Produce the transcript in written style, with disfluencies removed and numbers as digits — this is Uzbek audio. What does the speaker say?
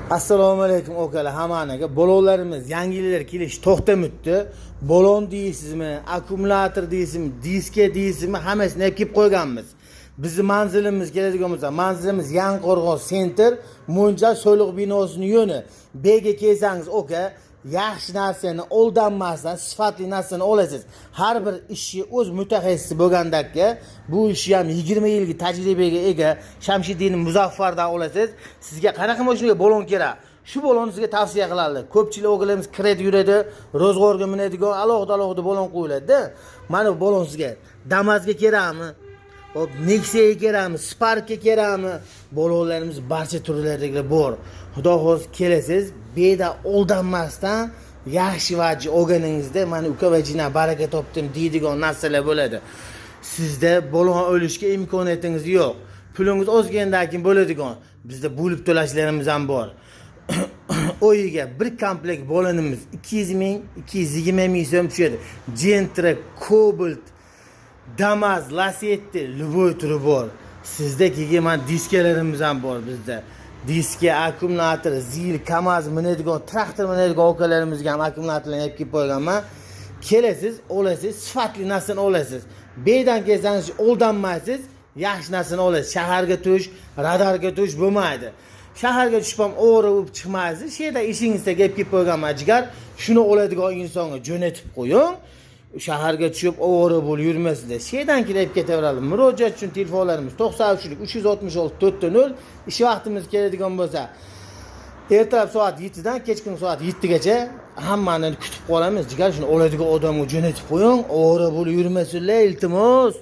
Assalomu alaykum okalar hammaga. Balolarimiz yangiliklar kelish to'xtamibdi. Balon deysizmi, akkumulyator deysizmi, diska deysizmi, hammasini olib kelib qo'yganmiz. Bizni manzilimiz keladigan bo'lsa, manzilimiz Yangiqo'rg'on Center, Mo'nja So'liq binosining yo'ni. Bega kelsangiz oka, yaxshi narsani oldanmasdan sifatli narsani olasiz. Har bir ishni o'z mutaxassisi bo'lgandakka, bu ishni ham 20 yillik tajribaga ega Shamshiddin Muzaffardan olasiz. Sizga qanaqa mashinaga balon kerak? Shu balonni sizga tavsiya qiladi. Ko'pchilik o'g'illarimiz kredit yuradi, ro'zg'orga minadigan alohida balon qo'yiladi-da. Mana bu balon sizga Damas'ga kerakmi? Hop, Nexia'ga kerakmi? Spark'ga kerakmi? Balonlarimiz barcha turlarida bor. Xudo xohlasa kelasiz, beda oldanmasdan yaxshi vajji olganingizda mana uka va jina baraka topdim deydigan narsalar bo'ladi. Sizda balon olishga imkoniyatingiz yo'q. Pulingiz ozgandan keyin bo'ladigan. Bizda bo'lib to'lashlarimiz ham bor. O'yiga bir komplekt balonimiz 200 ming, 220 ming so'm tushadi. Gentra, Cobalt, Damas, Lasetti, любой turi bor. Sizda kelgan diskalarimiz ham bor bizda. Diska, akkumulyator, zil, KAMAZ minadigan, traktor minadigan okalarimizga ham akkumulyatorlarni olib kelib qo'yganman. Kelasiz, olasiz, sifatli narsani olasiz. Beydan kelsangiz oldanmaysiz, yaxshi narsani olasiz. Shaharga tush, radarga tush bo'lmaydi. Shaharga tushib ham o'g'ri bo'lib chiqmaysiz. Shu yerda ishingizda olib kelib qo'yganman jigar. Shuni oladigan insonga jo'natib qo'ying. Shaharga tushib o'g'ri bo'lib yurmasizlar. Shedan kelib ketaveradi. Murojaat uchun telefonlarimiz 93 366 400. Ish vaqtimiz keladigan bo'lsa, ertalab soat 7 dan kechki soat 7 gacha hammani kutib qolamiz. Jigar shuni oladigan odamga jo'natib qo'ying. O'g'ri bo'lib yurmasizlar, iltimos.